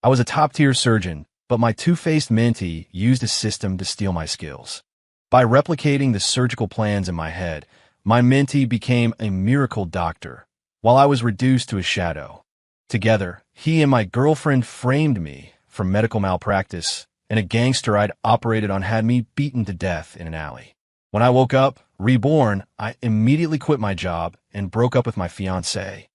I was a top-tier surgeon, but my two-faced mentee used a system to steal my skills. By replicating the surgical plans in my head, my mentee became a miracle doctor, while I was reduced to a shadow. Together, he and my girlfriend framed me for medical malpractice, and a gangster I'd operated on had me beaten to death in an alley. When I woke up, reborn, I immediately quit my job and broke up with my fiancée.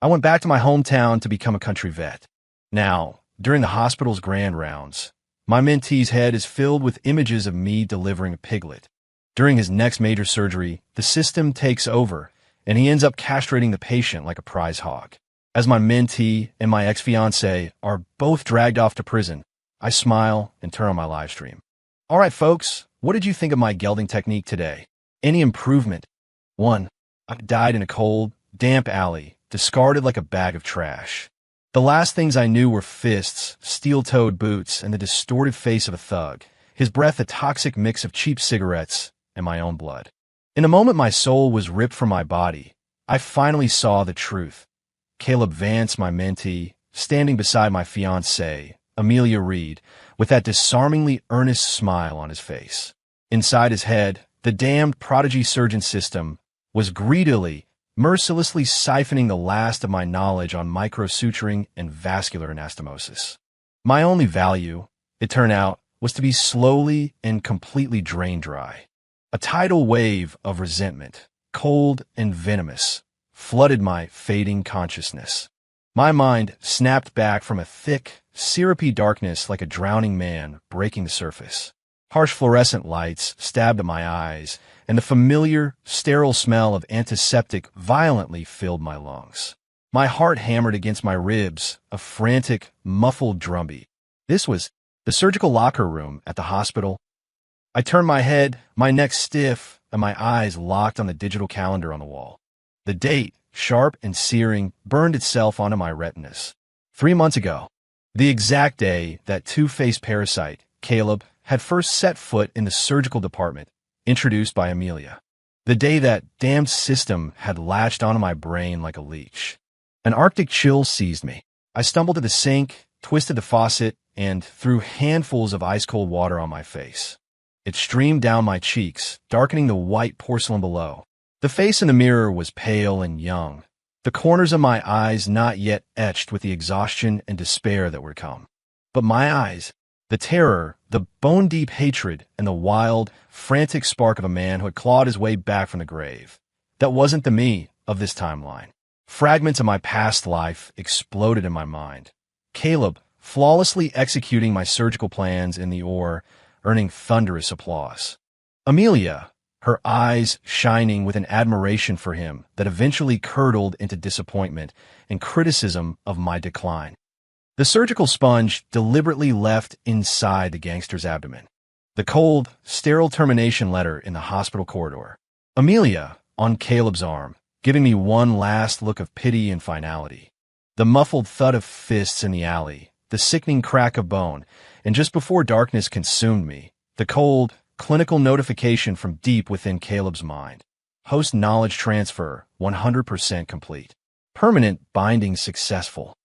I went back to my hometown to become a country vet. Now, during the hospital's grand rounds, my mentee's head is filled with images of me delivering a piglet. During his next major surgery, the system takes over, and he ends up castrating the patient like a prize hog. As my mentee and my ex-fiancée are both dragged off to prison, I smile and turn on my live stream. All right, folks, what did you think of my gelding technique today? Any improvement? 1. I died in a cold, damp alley, discarded like a bag of trash. The last things I knew were fists, steel-toed boots, and the distorted face of a thug, his breath a toxic mix of cheap cigarettes and my own blood. In a moment my soul was ripped from my body, I finally saw the truth. Caleb Vance, my mentee, standing beside my fiancée, Amelia Reed, with that disarmingly earnest smile on his face. Inside his head, the damned prodigy surgeon system was greedily, mercilessly siphoning the last of my knowledge on microsuturing and vascular anastomosis. My only value, it turned out, was to be slowly and completely drain dry. A tidal wave of resentment, cold and venomous, flooded my fading consciousness. My mind snapped back from a thick, syrupy darkness like a drowning man breaking the surface. Harsh fluorescent lights stabbed at my eyes, and the familiar, sterile smell of antiseptic violently filled my lungs. My heart hammered against my ribs, a frantic, muffled drumbeat. This was the surgical locker room at the hospital. I turned my head, my neck stiff, and my eyes locked on the digital calendar on the wall. The date, sharp and searing, burned itself onto my retinas. 3 months ago, the exact day that two-faced parasite, Caleb, had first set foot in the surgical department, introduced by Amelia. The day that damned system had latched onto my brain like a leech. An arctic chill seized me. I stumbled to the sink, twisted the faucet, and threw handfuls of ice-cold water on my face. It streamed down my cheeks, darkening the white porcelain below. The face in the mirror was pale and young, the corners of my eyes not yet etched with the exhaustion and despair that were come. But my eyes, the terror, the bone-deep hatred, and the wild, frantic spark of a man who had clawed his way back from the grave. That wasn't the me of this timeline. Fragments of my past life exploded in my mind. Caleb, flawlessly executing my surgical plans in the OR, earning thunderous applause. Amelia, her eyes shining with an admiration for him that eventually curdled into disappointment and criticism of my decline. The surgical sponge deliberately left inside the gangster's abdomen. The cold, sterile termination letter in the hospital corridor. Amelia, on Caleb's arm, giving me one last look of pity and finality. The muffled thud of fists in the alley, the sickening crack of bone, and just before darkness consumed me, the cold, clinical notification from deep within Caleb's mind. Host knowledge transfer 100% complete. Permanent binding successful.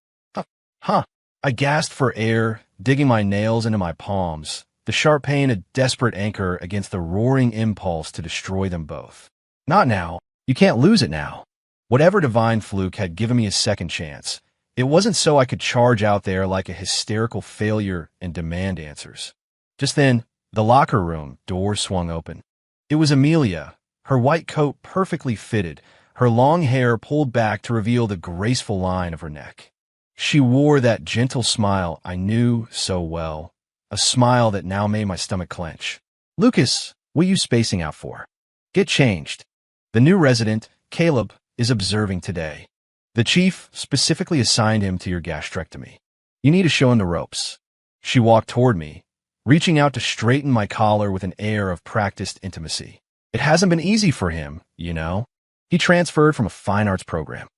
I gasped for air, digging my nails into my palms, the sharp pain a desperate anchor against the roaring impulse to destroy them both. Not now. You can't lose it now. Whatever divine fluke had given me a second chance, it wasn't so I could charge out there like a hysterical failure and demand answers. Just then, the locker room door swung open. It was Amelia, her white coat perfectly fitted, her long hair pulled back to reveal the graceful line of her neck. She wore that gentle smile I knew so well, a smile that now made my stomach clench. "Lucas, what are you spacing out for? Get changed. The new resident, Caleb, is observing today. The chief specifically assigned him to your gastrectomy. You need to show him the ropes." She walked toward me, reaching out to straighten my collar with an air of practiced intimacy. "It hasn't been easy for him, you know. He transferred from a fine arts program.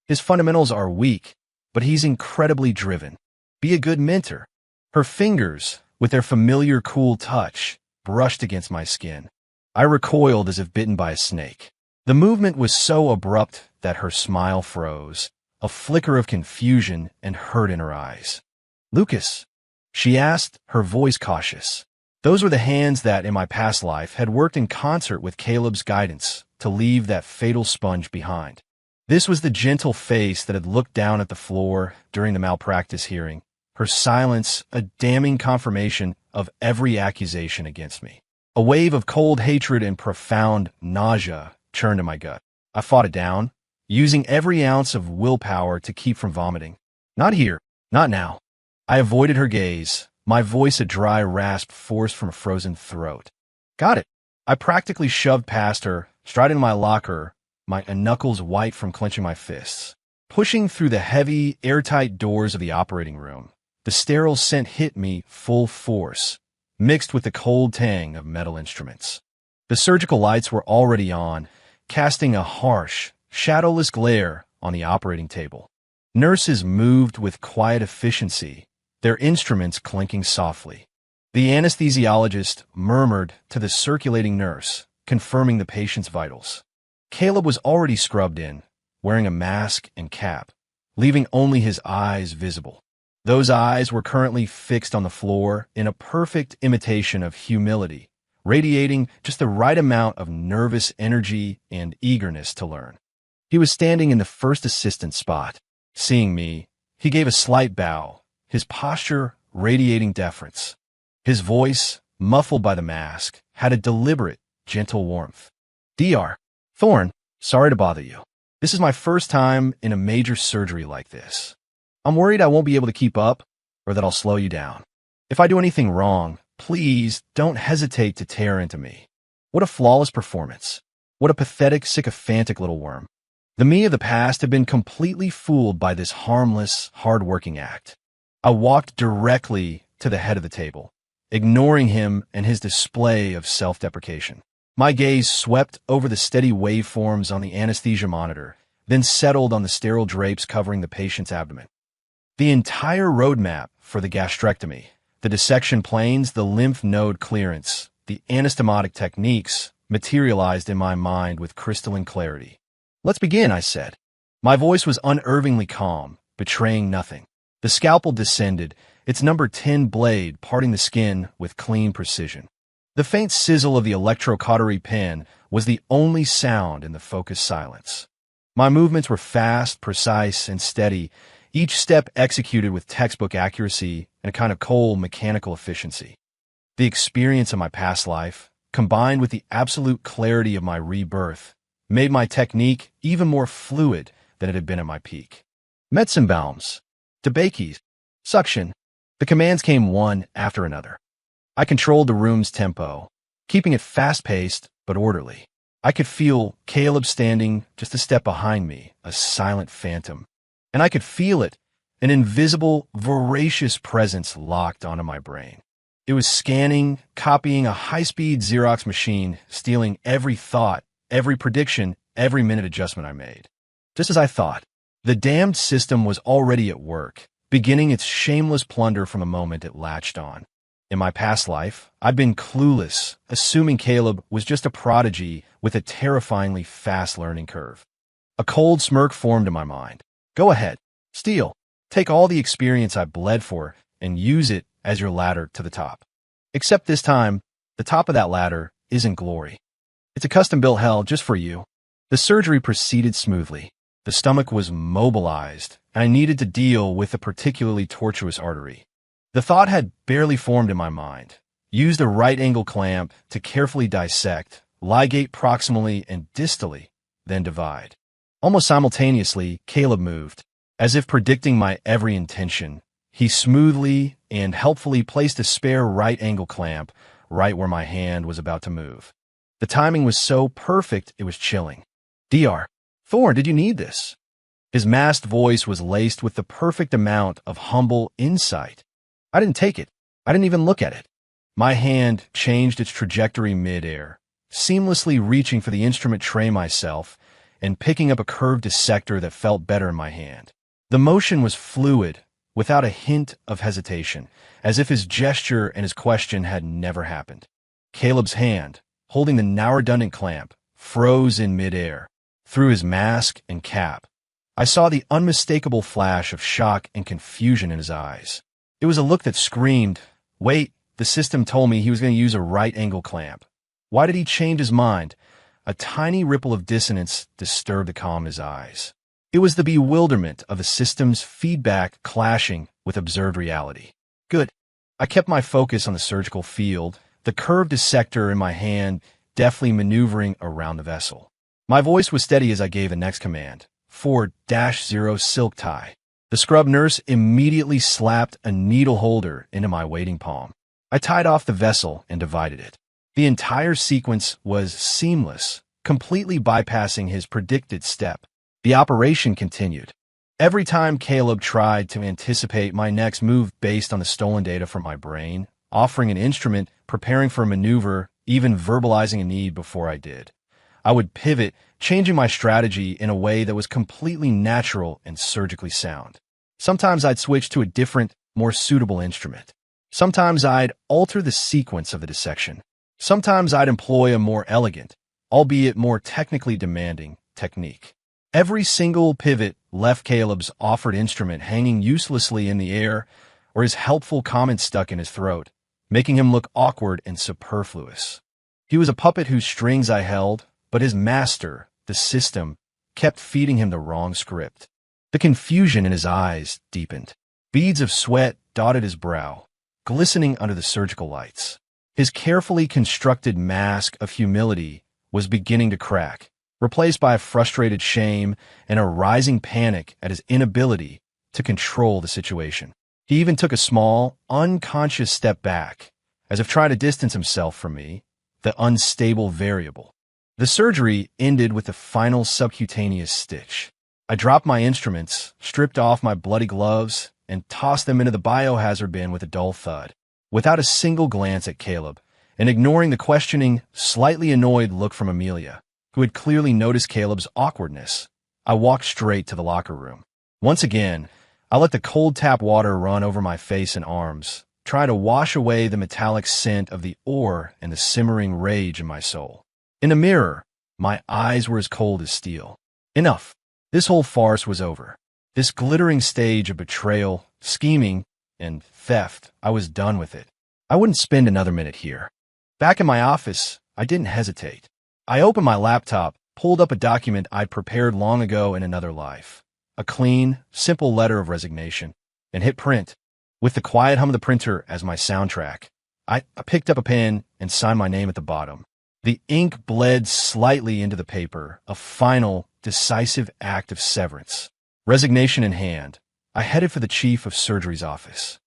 His fundamentals are weak, but he's incredibly driven. Be a good mentor." Her fingers, with their familiar cool touch, brushed against my skin. I recoiled as if bitten by a snake. The movement was so abrupt that her smile froze, a flicker of confusion and hurt in her eyes. Lucas, she asked, her voice cautious. Those were the hands that, in my past life, had worked in concert with Caleb's guidance to leave that fatal sponge behind. This was the gentle face that had looked down at the floor during the malpractice hearing, her silence a damning confirmation of every accusation against me. A wave of cold hatred and profound nausea churned in my gut. I fought it down, using every ounce of willpower to keep from vomiting. Not here, not now. I avoided her gaze, my voice a dry rasp forced from a frozen throat. Got it. I practically shoved past her, striding into my locker, my knuckles white from clenching my fists. Pushing through the heavy, airtight doors of the operating room, the sterile scent hit me full force, mixed with the cold tang of metal instruments. The surgical lights were already on, casting a harsh, shadowless glare on the operating table. Nurses moved with quiet efficiency, their instruments clinking softly. The anesthesiologist murmured to the circulating nurse, confirming the patient's vitals. Caleb was already scrubbed in, wearing a mask and cap, leaving only his eyes visible. Those eyes were currently fixed on the floor in a perfect imitation of humility, radiating just the right amount of nervous energy and eagerness to learn. He was standing in the first assistant spot. Seeing me, he gave a slight bow, his posture radiating deference. His voice, muffled by the mask, had a deliberate, gentle warmth. Dr. Thorne, sorry to bother you. This is my first time in a major surgery like this. I'm worried I won't be able to keep up, or that I'll slow you down. If I do anything wrong, please don't hesitate to tear into me. What a flawless performance. What a pathetic, sycophantic little worm. The me of the past had been completely fooled by this harmless, hard-working act. I walked directly to the head of the table, ignoring him and his display of self-deprecation. My gaze swept over the steady waveforms on the anesthesia monitor, then settled on the sterile drapes covering the patient's abdomen. The entire roadmap for the gastrectomy, the dissection planes, the lymph node clearance, the anastomotic techniques materialized in my mind with crystalline clarity. Let's begin, I said. My voice was unnervingly calm, betraying nothing. The scalpel descended, its number 10 blade parting the skin with clean precision. The faint sizzle of the electrocautery pen was the only sound in the focused silence. My movements were fast, precise, and steady, each step executed with textbook accuracy and a kind of cold mechanical efficiency. The experience of my past life, combined with the absolute clarity of my rebirth, made my technique even more fluid than it had been at my peak. Metzenbaums, DeBakey's, suction. The commands came one after another. I controlled the room's tempo, keeping it fast-paced but orderly. I could feel Caleb standing just a step behind me, a silent phantom. And I could feel it, an invisible, voracious presence locked onto my brain. It was scanning, copying a high-speed Xerox machine, stealing every thought, every prediction, every minute adjustment I made. Just as I thought, the damned system was already at work, beginning its shameless plunder from the moment it latched on. In my past life, I'd been clueless, assuming Caleb was just a prodigy with a terrifyingly fast learning curve. A cold smirk formed in my mind. Go ahead, steal. Take all the experience I bled for and use it as your ladder to the top. Except this time, the top of that ladder isn't glory. It's a custom-built hell just for you. The surgery proceeded smoothly. The stomach was mobilized, and I needed to deal with a particularly tortuous artery. The thought had barely formed in my mind. Use the right-angle clamp to carefully dissect, ligate proximally and distally, then divide. Almost simultaneously, Caleb moved. As if predicting my every intention, he smoothly and helpfully placed a spare right-angle clamp right where my hand was about to move. The timing was so perfect it was chilling. Dr. Thorne, did you need this? His masked voice was laced with the perfect amount of humble insight. I didn't take it. I didn't even look at it. My hand changed its trajectory mid-air, seamlessly reaching for the instrument tray myself and picking up a curved dissector that felt better in my hand. The motion was fluid, without a hint of hesitation, as if his gesture and his question had never happened. Caleb's hand, holding the now redundant clamp, froze in mid-air. Through his mask and cap, I saw the unmistakable flash of shock and confusion in his eyes. It was a look that screamed, wait, the system told me he was going to use a right-angle clamp. Why did he change his mind? A tiny ripple of dissonance disturbed the calm in his eyes. It was the bewilderment of the system's feedback clashing with observed reality. Good. I kept my focus on the surgical field, the curved dissector in my hand deftly maneuvering around the vessel. My voice was steady as I gave the next command, 4-0 silk tie. The scrub nurse immediately slapped a needle holder into my waiting palm. I tied off the vessel and divided it. The entire sequence was seamless, completely bypassing his predicted step. The operation continued. Every time Caleb tried to anticipate my next move based on the stolen data from my brain, offering an instrument, preparing for a maneuver, even verbalizing a need before I did, I would pivot, changing my strategy in a way that was completely natural and surgically sound. Sometimes I'd switch to a different, more suitable instrument. Sometimes I'd alter the sequence of the dissection. Sometimes I'd employ a more elegant, albeit more technically demanding, technique. Every single pivot left Caleb's offered instrument hanging uselessly in the air or his helpful comment stuck in his throat, making him look awkward and superfluous. He was a puppet whose strings I held, but his master, the system, kept feeding him the wrong script. The confusion in his eyes deepened. Beads of sweat dotted his brow, glistening under the surgical lights. His carefully constructed mask of humility was beginning to crack, replaced by a frustrated shame and a rising panic at his inability to control the situation. He even took a small, unconscious step back, as if trying to distance himself from me, the unstable variable. The surgery ended with the final subcutaneous stitch. I dropped my instruments, stripped off my bloody gloves, and tossed them into the biohazard bin with a dull thud. Without a single glance at Caleb, and ignoring the questioning, slightly annoyed look from Amelia, who had clearly noticed Caleb's awkwardness, I walked straight to the locker room. Once again, I let the cold tap water run over my face and arms, trying to wash away the metallic scent of the ore and the simmering rage in my soul. In the mirror, my eyes were as cold as steel. Enough. This whole farce was over. This glittering stage of betrayal, scheming, and theft, I was done with it. I wouldn't spend another minute here. Back in my office, I didn't hesitate. I opened my laptop, pulled up a document I'd prepared long ago in another life. A clean, simple letter of resignation, and hit print, with the quiet hum of the printer as my soundtrack. I picked up a pen and signed my name at the bottom. The ink bled slightly into the paper, a final, decisive act of severance. Resignation in hand, I headed for the chief of surgery's office.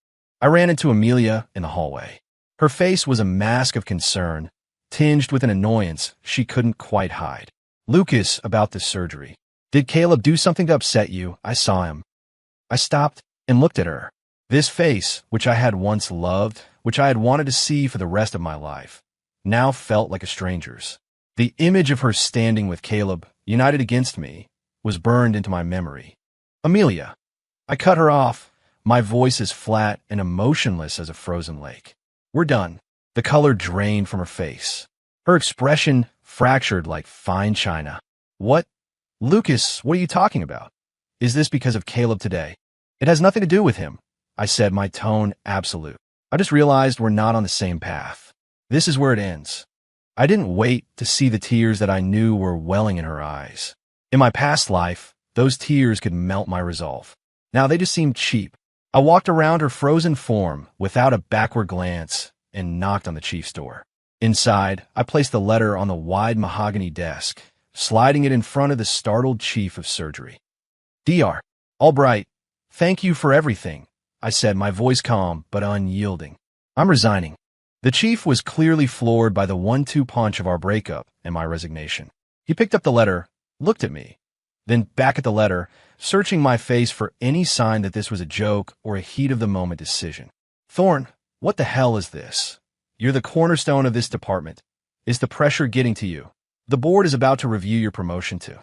I ran into Amelia in the hallway. Her face was a mask of concern, tinged with an annoyance she couldn't quite hide. Lucas, about this surgery. Did Caleb do something to upset you? I saw him. I stopped and looked at her. This face, which I had once loved, which I had wanted to see for the rest of my life, now felt like a stranger's. The image of her standing with Caleb, united against me, was burned into my memory. Amelia. I cut her off, my voice as flat and emotionless as a frozen lake. We're done. The color drained from her face. Her expression fractured like fine china. What? Lucas, what are you talking about? Is this because of Caleb today? It has nothing to do with him, I said, my tone absolute. I just realized we're not on the same path. This is where it ends. I didn't wait to see the tears that I knew were welling in her eyes. In my past life, those tears could melt my resolve. Now they just seemed cheap. I walked around her frozen form without a backward glance and knocked on the chief's door. Inside, I placed the letter on the wide mahogany desk, sliding it in front of the startled chief of surgery. Dr. Albright, thank you for everything, I said, my voice calm but unyielding. I'm resigning. The chief was clearly floored by the 1-2 punch of our breakup and my resignation. He picked up the letter, looked at me, then back at the letter, searching my face for any sign that this was a joke or a heat-of-the-moment decision. Thorne, what the hell is this? You're the cornerstone of this department. Is the pressure getting to you? The board is about to review your promotion too.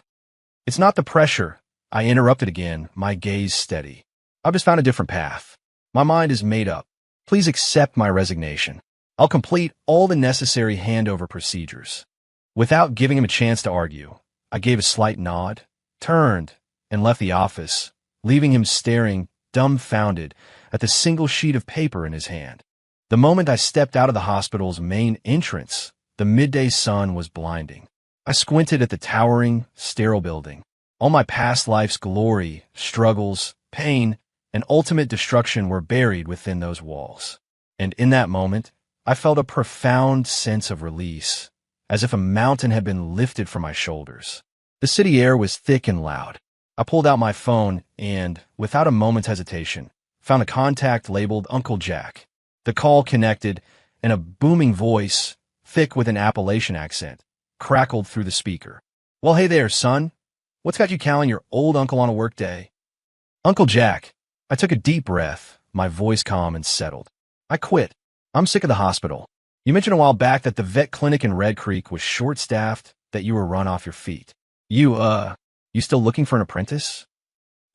It's not the pressure, I interrupted again, my gaze steady. I've just found a different path. My mind is made up. Please accept my resignation. I'll complete all the necessary handover procedures. Without giving him a chance to argue, I gave a slight nod, turned, and left the office, leaving him staring, dumbfounded, at the single sheet of paper in his hand. The moment I stepped out of the hospital's main entrance, the midday sun was blinding. I squinted at the towering, sterile building. All my past life's glory, struggles, pain, and ultimate destruction were buried within those walls. And in that moment, I felt a profound sense of release, as if a mountain had been lifted from my shoulders. The city air was thick and loud. I pulled out my phone and, without a moment's hesitation, found a contact labeled Uncle Jack. The call connected, and a booming voice, thick with an Appalachian accent, crackled through the speaker. "Well, hey there, son. What's got you calling your old uncle on a work day?" "Uncle Jack." I took a deep breath, my voice calm and settled. "I quit. I'm sick of the hospital. You mentioned a while back that the vet clinic in Red Creek was short-staffed, that you were run off your feet. You still looking for an apprentice?"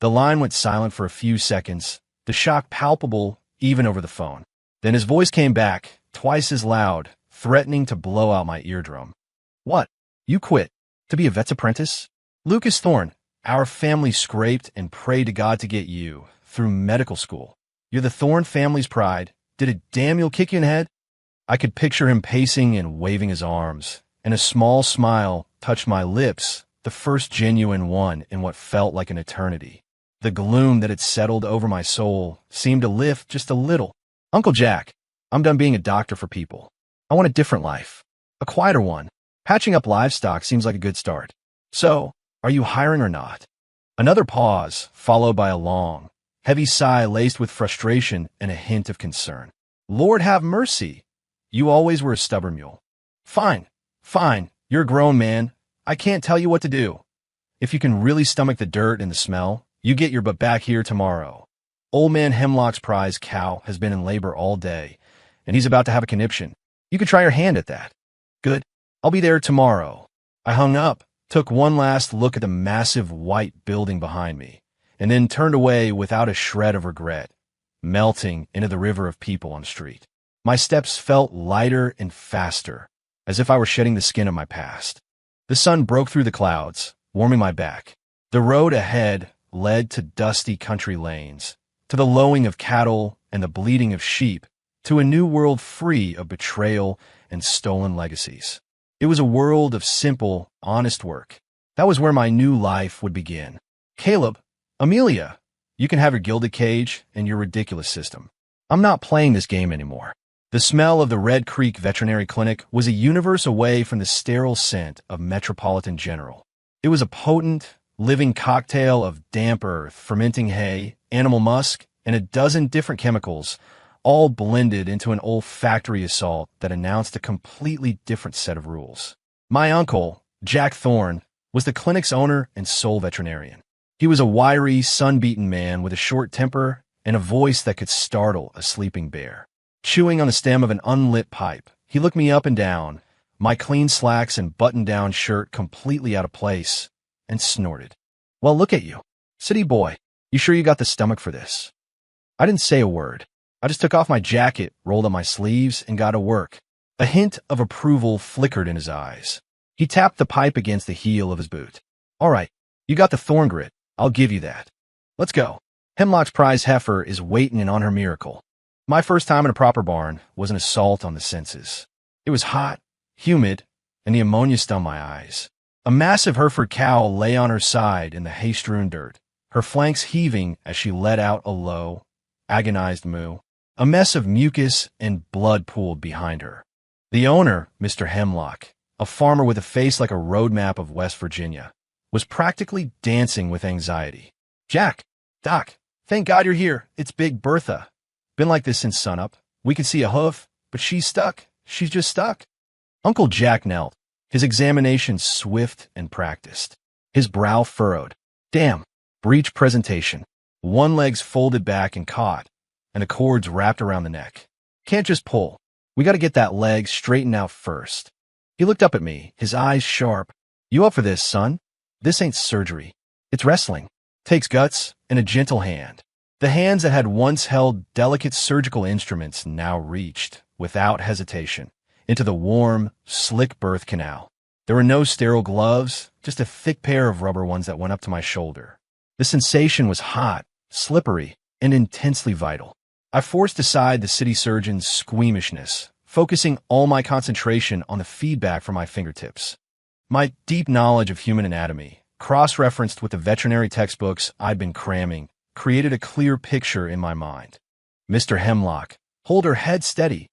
The line went silent for a few seconds, the shock palpable even over the phone. Then his voice came back, twice as loud, threatening to blow out my eardrum. "What? You quit? To be a vet's apprentice? Lucas Thorne, our family scraped and prayed to God to get you through medical school. You're the Thorne family's pride. Did a Daniel kick you in the head?" I could picture him pacing and waving his arms, and a small smile touched my lips, the first genuine one in what felt like an eternity. The gloom that had settled over my soul seemed to lift just a little. "Uncle Jack, I'm done being a doctor for people. I want a different life. A quieter one. Patching up livestock seems like a good start. So, are you hiring or not?" Another pause, followed by a long, heavy sigh laced with frustration and a hint of concern. "Lord have mercy. You always were a stubborn mule." Fine. You're a grown man. I can't tell you what to do. If you can really stomach the dirt and the smell, you get your butt back here tomorrow. Old man Hemlock's prize cow has been in labor all day, and he's about to have a conniption. You could try your hand at that." "Good. I'll be there tomorrow." I hung up, took one last look at the massive white building behind me, and then turned away without a shred of regret, melting into the river of people on the street. My steps felt lighter and faster, as if I were shedding the skin of my past. The sun broke through the clouds, warming my back. The road ahead led to dusty country lanes, to the lowing of cattle and the bleating of sheep, to a new world free of betrayal and stolen legacies. It was a world of simple, honest work. That was where my new life would begin. "Caleb, Amelia, you can have your gilded cage and your ridiculous system. I'm not playing this game anymore." The smell of the Red Creek Veterinary Clinic was a universe away from the sterile scent of Metropolitan General. It was a potent, living cocktail of damp earth, fermenting hay, animal musk, and a dozen different chemicals, all blended into an olfactory assault that announced a completely different set of rules. My uncle, Jack Thorne, was the clinic's owner and sole veterinarian. He was a wiry, sun-beaten man with a short temper and a voice that could startle a sleeping bear. Chewing on the stem of an unlit pipe, he looked me up and down, my clean slacks and button-down shirt completely out of place, and snorted. "Well, look at you. City boy, you sure you got the stomach for this?" I didn't say a word. I just took off my jacket, rolled up my sleeves, and got to work. A hint of approval flickered in his eyes. He tapped the pipe against the heel of his boot. "All right, you got the thorn grit. I'll give you that. Let's go. Hemlock's prize heifer is waiting in on her miracle." My first time in a proper barn was an assault on the senses. It was hot, humid, and the ammonia stung my eyes. A massive Hereford cow lay on her side in the hay-strewn dirt, her flanks heaving as she let out a low, agonized moo. A mess of mucus and blood pooled behind her. The owner, Mr. Hemlock, a farmer with a face like a road map of West Virginia, was practically dancing with anxiety. "Jack, Doc, thank God you're here. It's Big Bertha. Been like this since sunup. We can see a hoof, but she's stuck. She's just stuck." Uncle Jack knelt, his examination swift and practiced, his brow furrowed. "Damn, breech presentation. One leg's folded back and caught, and the cord's wrapped around the neck. Can't just pull. We got to get that leg straightened out first." He looked up at me, his eyes sharp. "You up for this, son? This ain't surgery. It's wrestling. Takes guts and a gentle hand." The hands that had once held delicate surgical instruments now reached, without hesitation, into the warm, slick birth canal. There were no sterile gloves, just a thick pair of rubber ones that went up to my shoulder. The sensation was hot, slippery, and intensely vital. I forced aside the city surgeon's squeamishness, focusing all my concentration on the feedback from my fingertips. My deep knowledge of human anatomy, cross-referenced with the veterinary textbooks I'd been cramming, created a clear picture in my mind. Mr. Hemlock, hold her head steady.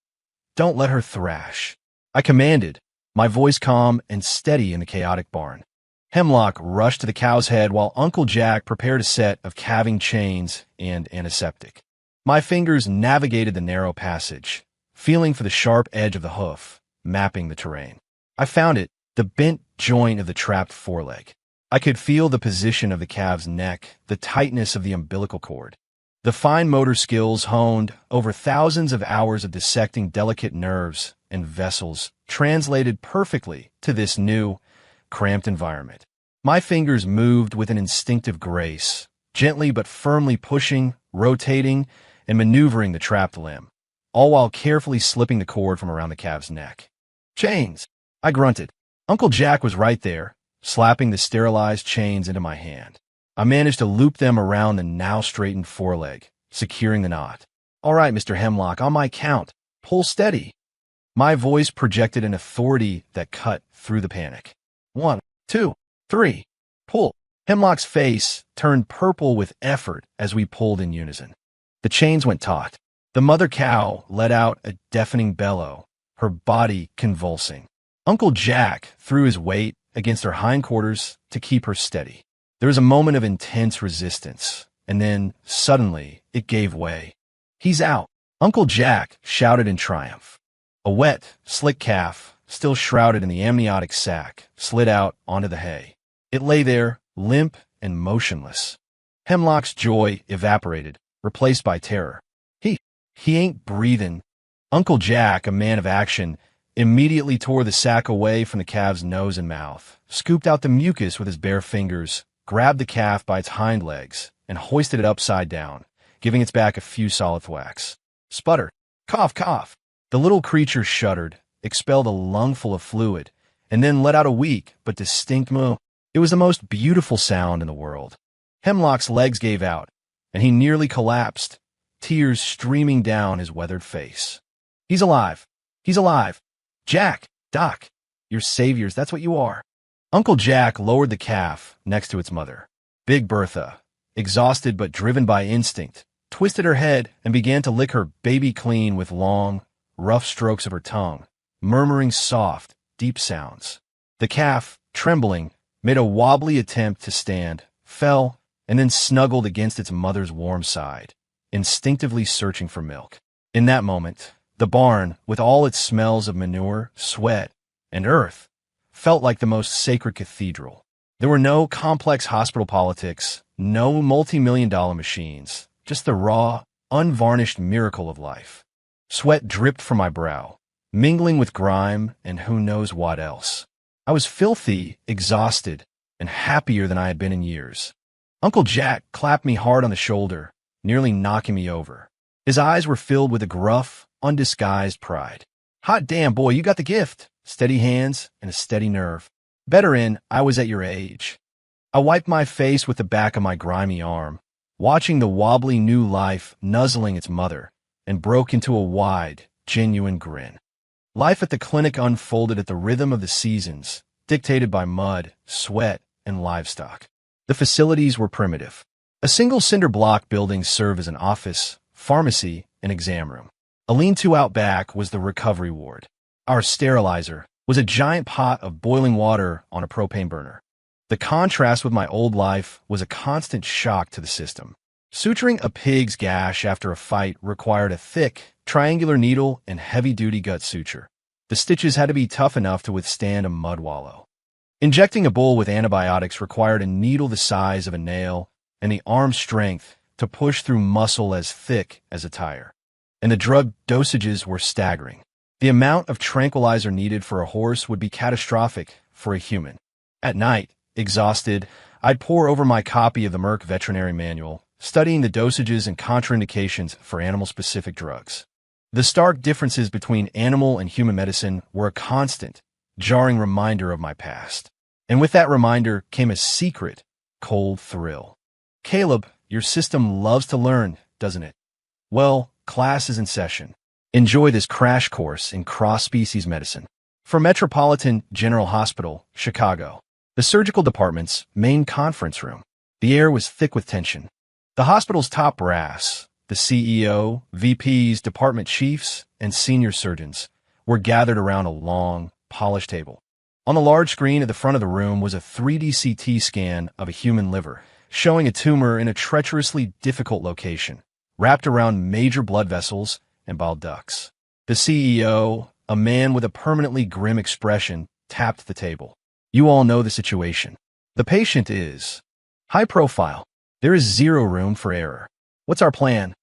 Don't let her thrash. I commanded, my voice calm and steady in the chaotic barn. Hemlock rushed to the cow's head while Uncle Jack prepared a set of calving chains and antiseptic. My fingers navigated the narrow passage, feeling for the sharp edge of the hoof, mapping the terrain. I found it, the bent joint of the trapped foreleg. I could feel the position of the calf's neck, the tightness of the umbilical cord. The fine motor skills honed over thousands of hours of dissecting delicate nerves and vessels translated perfectly to this new, cramped environment. My fingers moved with an instinctive grace, gently but firmly pushing, rotating, and maneuvering the trapped limb, all while carefully slipping the cord from around the calf's neck. Chains! I grunted. Uncle Jack was right there, slapping the sterilized chains into my hand. I managed to loop them around the now straightened foreleg, securing the knot. All right, Mr. Hemlock, on my count. Pull steady. My voice projected an authority that cut through the panic. 1, 2, 3. Pull. Hemlock's face turned purple with effort as we pulled in unison. The chains went taut. The mother cow let out a deafening bellow, her body convulsing. Uncle Jack threw his weight against her hindquarters to keep her steady. There was a moment of intense resistance, and then, suddenly, it gave way. He's out. Uncle Jack shouted in triumph. A wet, slick calf, still shrouded in the amniotic sac, slid out onto the hay. It lay there, limp and motionless. Hemlock's joy evaporated, replaced by terror. He ain't breathing. Uncle Jack, a man of action, immediately tore the sack away from the calf's nose and mouth, scooped out the mucus with his bare fingers, grabbed the calf by its hind legs, and hoisted it upside down, giving its back a few solid thwacks. Sputter. Cough, cough. The little creature shuddered, expelled a lungful of fluid, and then let out a weak but distinct moo. It was the most beautiful sound in the world. Hemlock's legs gave out, and he nearly collapsed, tears streaming down his weathered face. He's alive. He's alive. Jack, Doc, you're saviors, that's what you are. Uncle Jack lowered the calf next to its mother. Big Bertha, exhausted but driven by instinct, twisted her head and began to lick her baby clean with long, rough strokes of her tongue, murmuring soft, deep sounds. The calf, trembling, made a wobbly attempt to stand, fell, and then snuggled against its mother's warm side, instinctively searching for milk. In that moment, the barn, with all its smells of manure, sweat, and earth, felt like the most sacred cathedral. There were no complex hospital politics, no multi-million-dollar machines, just the raw, unvarnished miracle of life. Sweat dripped from my brow, mingling with grime and who knows what else. I was filthy, exhausted, and happier than I had been in years. Uncle Jack clapped me hard on the shoulder, nearly knocking me over. His eyes were filled with a gruff, undisguised pride. Hot damn, boy, you got the gift. Steady hands and a steady nerve. Better in, I was at your age. I wiped my face with the back of my grimy arm, watching the wobbly new life nuzzling its mother, and broke into a wide, genuine grin. Life at the clinic unfolded at the rhythm of the seasons, dictated by mud, sweat, and livestock. The facilities were primitive. A single cinder block building served as an office, pharmacy, and exam room. A lean-to out back was the recovery ward. Our sterilizer was a giant pot of boiling water on a propane burner. The contrast with my old life was a constant shock to the system. Suturing a pig's gash after a fight required a thick, triangular needle and heavy-duty gut suture. The stitches had to be tough enough to withstand a mud wallow. Injecting a bull with antibiotics required a needle the size of a nail and the arm strength to push through muscle as thick as a tire. And the drug dosages were staggering. The amount of tranquilizer needed for a horse would be catastrophic for a human. At night, exhausted, I'd pore over my copy of the Merck Veterinary Manual, studying the dosages and contraindications for animal-specific drugs. The stark differences between animal and human medicine were a constant, jarring reminder of my past. And with that reminder came a secret, cold thrill. Caleb, your system loves to learn, doesn't it? Well, class is in session. Enjoy this crash course in cross-species medicine. For Metropolitan General Hospital, Chicago, the surgical department's main conference room. The air was thick with tension. The hospital's top brass, the CEO, VPs, department chiefs, and senior surgeons, were gathered around a long, polished table. On the large screen at the front of the room was a 3D CT scan of a human liver, showing a tumor in a treacherously difficult location, wrapped around major blood vessels and bile ducts. The CEO, a man with a permanently grim expression, tapped the table. You all know the situation. The patient is high profile. There is zero room for error. What's our plan?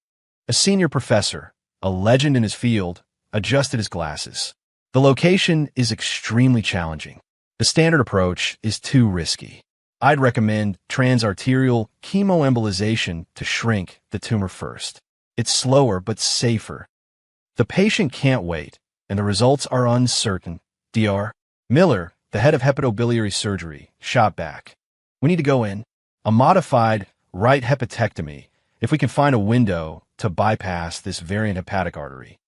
A senior professor, a legend in his field, adjusted his glasses. The location is extremely challenging. The standard approach is too risky. I'd recommend transarterial chemoembolization to shrink the tumor first. It's slower but safer. The patient can't wait, and the results are uncertain. Dr. Miller, the head of hepatobiliary surgery, shot back. We need to go in. A modified right hepatectomy, if we can find a window to bypass this variant hepatic artery.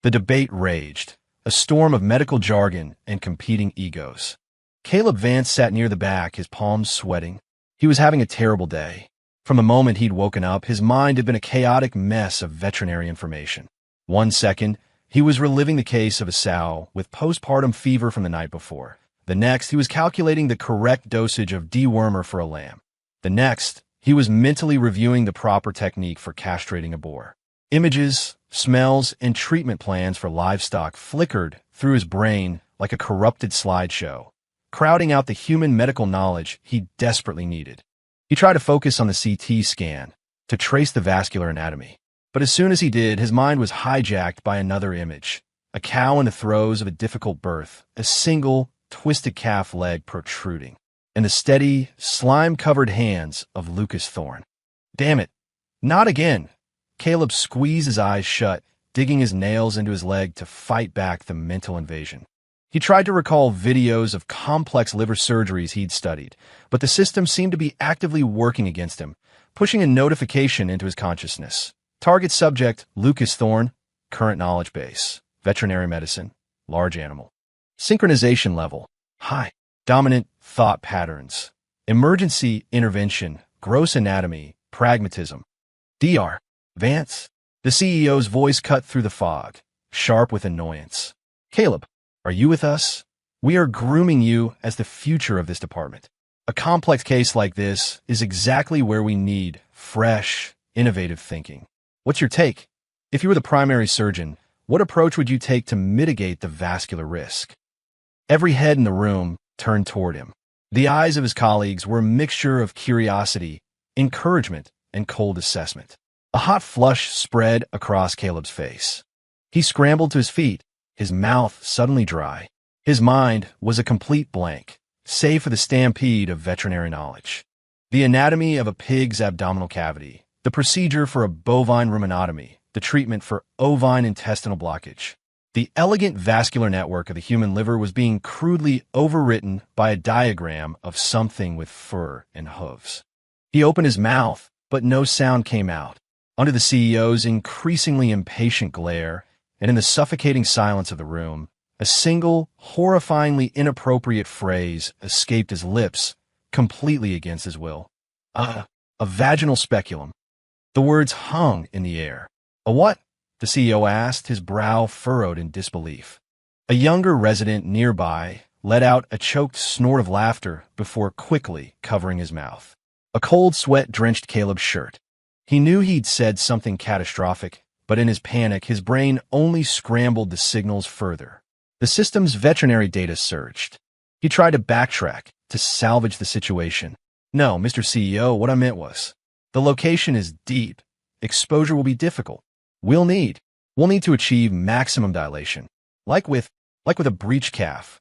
The debate raged, a storm of medical jargon and competing egos. Caleb Vance sat near the back, his palms sweating. He was having a terrible day. From the moment he'd woken up, his mind had been a chaotic mess of veterinary information. One second, he was reliving the case of a sow with postpartum fever from the night before. The next, he was calculating the correct dosage of dewormer for a lamb. The next, he was mentally reviewing the proper technique for castrating a boar. Images, smells, and treatment plans for livestock flickered through his brain like a corrupted slideshow, crowding out the human medical knowledge he desperately needed. He tried to focus on the CT scan to trace the vascular anatomy. But as soon as he did, his mind was hijacked by another image. A cow in the throes of a difficult birth, a single, twisted calf leg protruding, and the steady, slime-covered hands of Lucas Thorne. Damn it, not again! Caleb squeezed his eyes shut, digging his nails into his leg to fight back the mental invasion. He tried to recall videos of complex liver surgeries he'd studied, but the system seemed to be actively working against him, pushing a notification into his consciousness. Target subject, Lucas Thorne. Current knowledge base, veterinary medicine, large animal. Synchronization level, high. Dominant thought patterns. Emergency intervention, gross anatomy, pragmatism. Dr. Vance. The CEO's voice cut through the fog, sharp with annoyance. Caleb, are you with us? We are grooming you as the future of this department. A complex case like this is exactly where we need fresh, innovative thinking. What's your take? If you were the primary surgeon, what approach would you take to mitigate the vascular risk? Every head in the room turned toward him. The eyes of his colleagues were a mixture of curiosity, encouragement, and cold assessment. A hot flush spread across Caleb's face. He scrambled to his feet, his mouth suddenly dry. His mind was a complete blank, save for the stampede of veterinary knowledge. The anatomy of a pig's abdominal cavity, the procedure for a bovine ruminotomy, the treatment for ovine intestinal blockage. The elegant vascular network of the human liver was being crudely overwritten by a diagram of something with fur and hooves. He opened his mouth, but no sound came out. Under the CEO's increasingly impatient glare, and in the suffocating silence of the room, a single, horrifyingly inappropriate phrase escaped his lips, completely against his will. A vaginal speculum. The words hung in the air. A what? The CEO asked, his brow furrowed in disbelief. A younger resident nearby let out a choked snort of laughter before quickly covering his mouth. A cold sweat drenched Caleb's shirt. He knew he'd said something catastrophic, but in his panic, his brain only scrambled the signals further. The system's veterinary data surged. He tried to backtrack, to salvage the situation. No, Mr. CEO, what I meant was, the location is deep. Exposure will be difficult. We'll need to achieve maximum dilation. Like with a breech calf.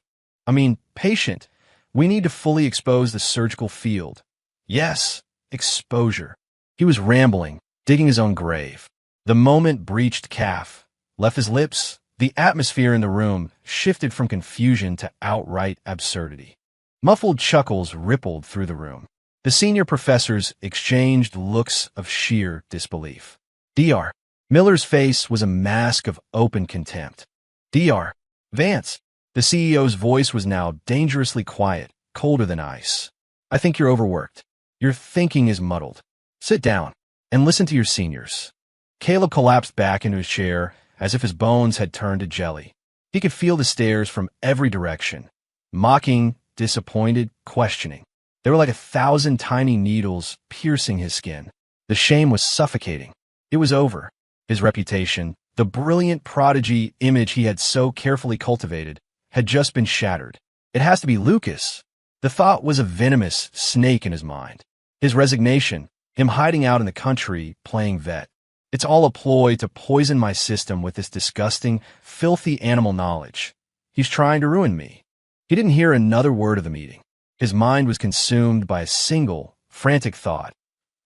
Patient. We need to fully expose the surgical field. Yes, exposure. He was rambling, digging his own grave. The moment breeched calf left his lips, the atmosphere in the room shifted from confusion to outright absurdity. Muffled chuckles rippled through the room. The senior professors exchanged looks of sheer disbelief. Dr. Miller's face was a mask of open contempt. Dr. Vance. The CEO's voice was now dangerously quiet, colder than ice. I think you're overworked. Your thinking is muddled. Sit down and listen to your seniors. Caleb collapsed back into his chair as if his bones had turned to jelly. He could feel the stares from every direction. Mocking, disappointed, questioning. There were like 1,000 tiny needles piercing his skin. The shame was suffocating. It was over. His reputation, the brilliant prodigy image he had so carefully cultivated, had just been shattered. It has to be Lucas. The thought was a venomous snake in his mind. His resignation, him hiding out in the country, playing vet. It's all a ploy to poison my system with this disgusting, filthy animal knowledge. He's trying to ruin me. He didn't hear another word of the meeting. His mind was consumed by a single, frantic thought.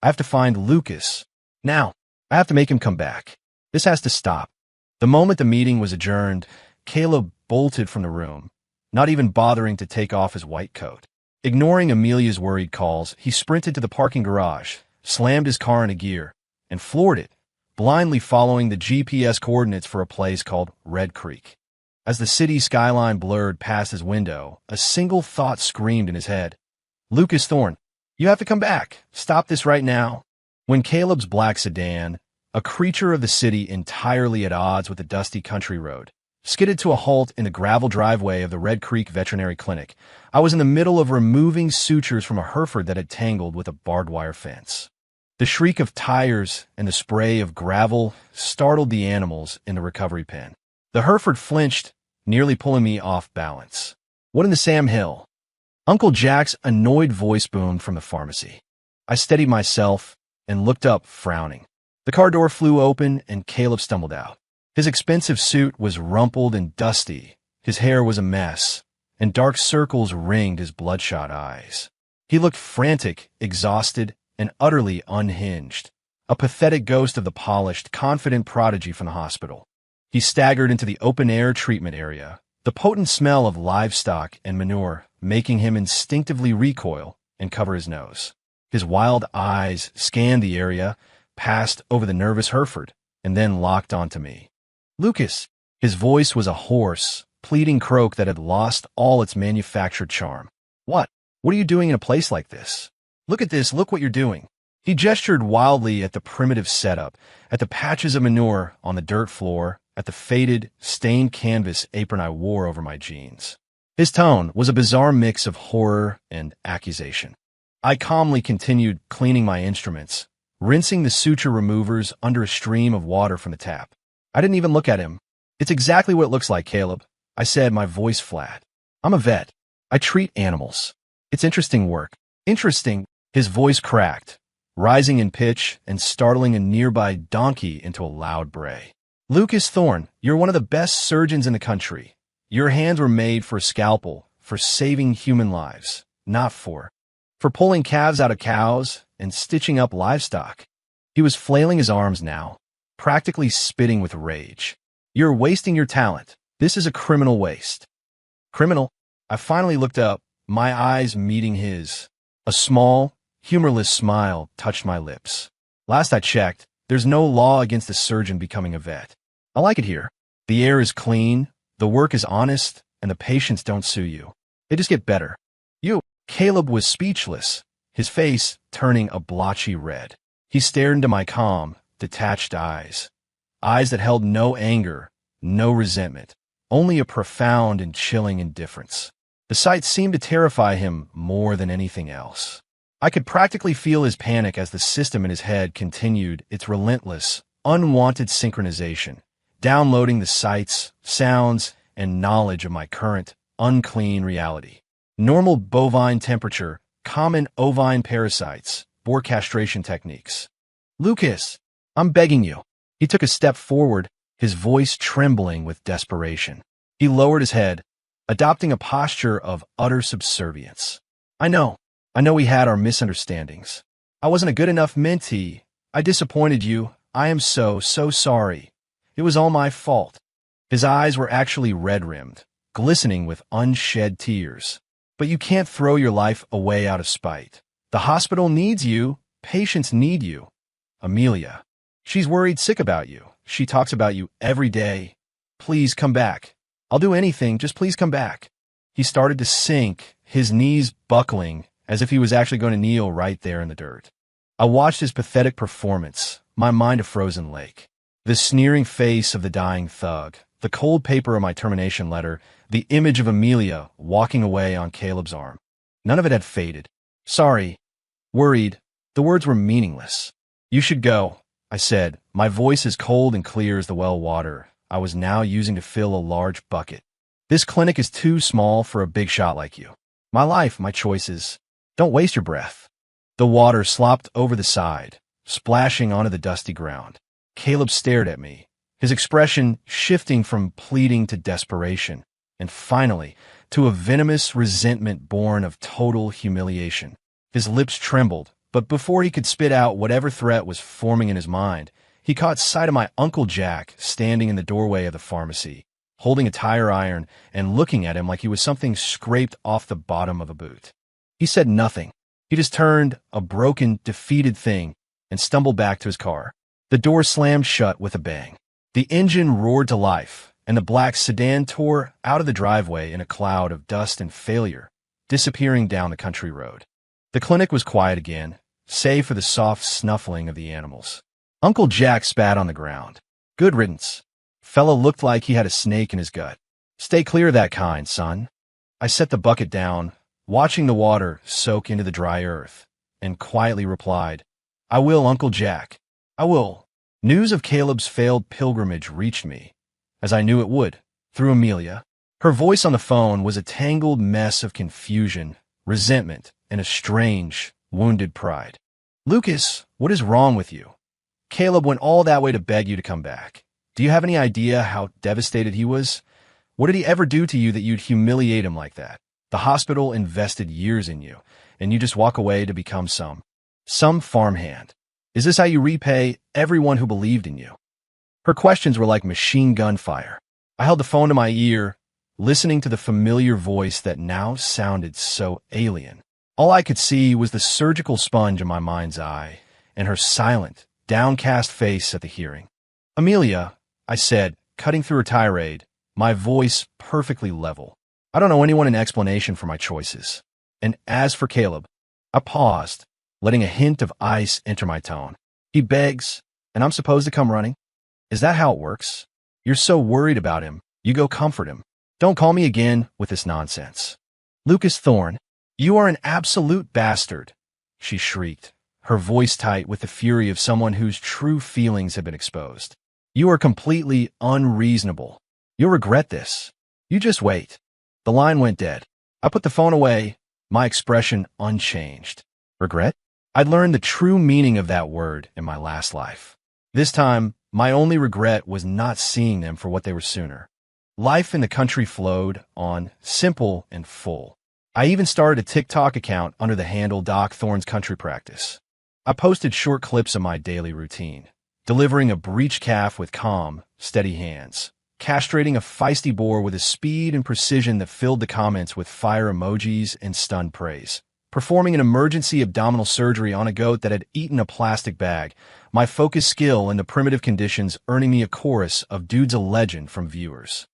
I have to find Lucas. Now, I have to make him come back. This has to stop. The moment the meeting was adjourned, Caleb bolted from the room, not even bothering to take off his white coat. Ignoring Amelia's worried calls, he sprinted to the parking garage, slammed his car into gear, and floored it, blindly following the GPS coordinates for a place called Red Creek. As the city skyline blurred past his window, a single thought screamed in his head. Lucas Thorne, you have to come back. Stop this right now. When Caleb's black sedan, a creature of the city entirely at odds with the dusty country road, skidded to a halt in the gravel driveway of the Red Creek Veterinary Clinic, I was in the middle of removing sutures from a Hereford that had tangled with a barbed wire fence. The shriek of tires and the spray of gravel startled the animals in the recovery pen. The Hereford flinched, nearly pulling me off balance. What in the Sam Hill? Uncle Jack's annoyed voice boomed from the pharmacy. I steadied myself and looked up, frowning. The car door flew open and Caleb stumbled out. His expensive suit was rumpled and dusty, his hair was a mess, and dark circles ringed his bloodshot eyes. He looked frantic, exhausted, and utterly unhinged, a pathetic ghost of the polished, confident prodigy from the hospital. He staggered into the open-air treatment area, the potent smell of livestock and manure making him instinctively recoil and cover his nose. His wild eyes scanned the area, passed over the nervous Hereford, and then locked onto me. Lucas! His voice was a hoarse, pleading croak that had lost all its manufactured charm. What? What are you doing in a place like this? Look at this, look what you're doing. He gestured wildly at the primitive setup, at the patches of manure on the dirt floor, at the faded, stained canvas apron I wore over my jeans. His tone was a bizarre mix of horror and accusation. I calmly continued cleaning my instruments, rinsing the suture removers under a stream of water from the tap. I didn't even look at him. It's exactly what it looks like, Caleb, I said, my voice flat. I'm a vet. I treat animals. It's interesting work. Interesting. His voice cracked, rising in pitch and startling a nearby donkey into a loud bray. Lucas Thorne, you're one of the best surgeons in the country. Your hands were made for a scalpel, for saving human lives, not for pulling calves out of cows and stitching up livestock. He was flailing his arms now, practically spitting with rage. You're wasting your talent. This is a criminal waste. Criminal? I finally looked up, my eyes meeting his. A small, humorless smile touched my lips. Last I checked, there's no law against a surgeon becoming a vet. I like it here. The air is clean, the work is honest, and the patients don't sue you. They just get better. Caleb was speechless, his face turning a blotchy red. He stared into my calm, detached eyes. Eyes that held no anger, no resentment, only a profound and chilling indifference. The sight seemed to terrify him more than anything else. I could practically feel his panic as the system in his head continued its relentless, unwanted synchronization, downloading the sights, sounds, and knowledge of my current, unclean reality. Normal bovine temperature, common ovine parasites, boar castration techniques. Lucas, I'm begging you. He took a step forward, his voice trembling with desperation. He lowered his head, adopting a posture of utter subservience. I know we had our misunderstandings. I wasn't a good enough mentee. I disappointed you. I am so sorry. It was all my fault. His eyes were actually red-rimmed, glistening with unshed tears. But you can't throw your life away out of spite. The hospital needs you. Patients need you. Amelia. She's worried sick about you. She talks about you every day. Please come back. I'll do anything, just please come back. He started to sink, his knees buckling, as if he was actually going to kneel right there in the dirt. I watched his pathetic performance, my mind a frozen lake. The sneering face of the dying thug, the cold paper of my termination letter, the image of Amelia walking away on Caleb's arm. None of it had faded. Sorry. Worried. The words were meaningless. You should go, I said, my voice as cold and clear as the well water I was now using to fill a large bucket. This clinic is too small for a big shot like you. My life, my choices. Don't waste your breath. The water slopped over the side, splashing onto the dusty ground. Caleb stared at me, his expression shifting from pleading to desperation, and finally, to a venomous resentment born of total humiliation. His lips trembled, but before he could spit out whatever threat was forming in his mind, he caught sight of my Uncle Jack standing in the doorway of the pharmacy, holding a tire iron and looking at him like he was something scraped off the bottom of a boot. He said nothing. He just turned, a broken, defeated thing, and stumbled back to his car. The door slammed shut with a bang. The engine roared to life, and the black sedan tore out of the driveway in a cloud of dust and failure, disappearing down the country road. The clinic was quiet again, save for the soft snuffling of the animals. Uncle Jack spat on the ground. Good riddance. Fellow looked like he had a snake in his gut. Stay clear of that kind, son. I set the bucket down, watching the water soak into the dry earth, and quietly replied, I will, Uncle Jack. I will. News of Caleb's failed pilgrimage reached me, as I knew it would, through Amelia. Her voice on the phone was a tangled mess of confusion, resentment, and a strange, wounded pride. Lucas, what is wrong with you? Caleb went all that way to beg you to come back. Do you have any idea how devastated he was? What did he ever do to you that you'd humiliate him like that? The hospital invested years in you, and you just walk away to become some farmhand. Is this how you repay everyone who believed in you? Her questions were like machine gun fire. I held the phone to my ear, listening to the familiar voice that now sounded so alien. All I could see was the surgical sponge in my mind's eye, and her silent, downcast face at the hearing. Amelia, I said, cutting through her tirade, my voice perfectly level. I don't owe anyone an explanation for my choices. And as for Caleb, I paused, letting a hint of ice enter my tone. He begs, and I'm supposed to come running? Is that how it works? You're so worried about him, you go comfort him. Don't call me again with this nonsense. Lucas Thorne, you are an absolute bastard, she shrieked, her voice tight with the fury of someone whose true feelings have been exposed. You are completely unreasonable. You'll regret this. You just wait. The line went dead. I put the phone away, my expression unchanged. Regret? I'd learned the true meaning of that word in my last life. This time, my only regret was not seeing them for what they were sooner. Life in the country flowed on, simple and full. I even started a TikTok account under the handle Doc Thorne's Country Practice. I posted short clips of my daily routine, delivering a breech calf with calm, steady hands, castrating a feisty boar with a speed and precision that filled the comments with fire emojis and stunned praise, performing an emergency abdominal surgery on a goat that had eaten a plastic bag, my focused skill in the primitive conditions earning me a chorus of "Dude's a legend" from viewers.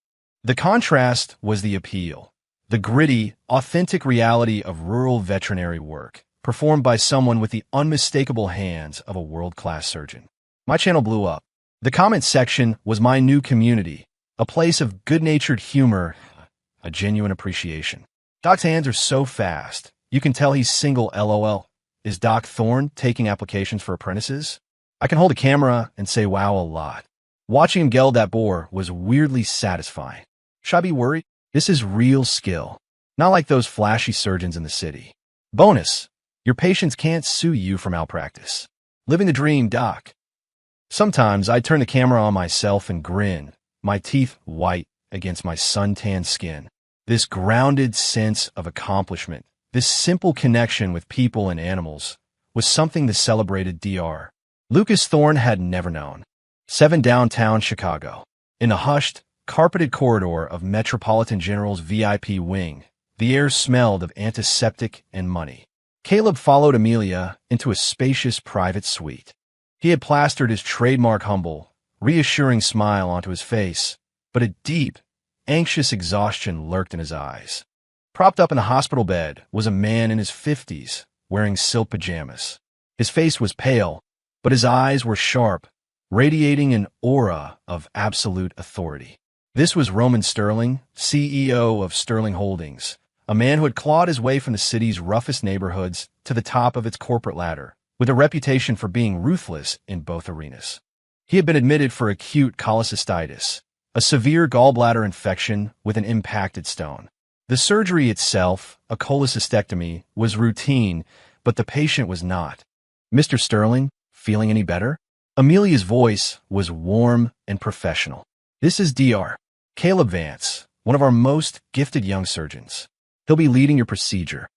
The contrast was the appeal, the gritty, authentic reality of rural veterinary work, performed by someone with the unmistakable hands of a world-class surgeon. My channel blew up. The comment section was my new community, a place of good-natured humor, a genuine appreciation. Doc's hands are so fast, you can tell he's single LOL. Is Doc Thorne taking applications for apprentices? I can hold a camera and say wow a lot. Watching him geld that boar was weirdly satisfying. Should I be worried? This is real skill, not like those flashy surgeons in the city. Bonus, your patients can't sue you for malpractice. Living the dream, Doc. Sometimes I turn the camera on myself and grin, my teeth white against my suntanned skin. This grounded sense of accomplishment, this simple connection with people and animals, was something the celebrated Dr. Lucas Thorne had never known. 7 downtown Chicago. In the hushed, carpeted corridor of Metropolitan General's VIP wing, the air smelled of antiseptic and money. Caleb followed Amelia into a spacious private suite. He had plastered his trademark humble, reassuring smile onto his face, but a deep, anxious exhaustion lurked in his eyes. Propped up in the hospital bed was a man in his 50s, wearing silk pajamas. His face was pale, but his eyes were sharp, radiating an aura of absolute authority. This was Roman Sterling, CEO of Sterling Holdings, a man who had clawed his way from the city's roughest neighborhoods to the top of its corporate ladder, with a reputation for being ruthless in both arenas. He had been admitted for acute cholecystitis, a severe gallbladder infection with an impacted stone. The surgery itself, a cholecystectomy, was routine, but the patient was not. "Mr. Sterling, feeling any better?" Amelia's voice was warm and professional. "This is Dr. Caleb Vance, one of our most gifted young surgeons. He'll be leading your procedure."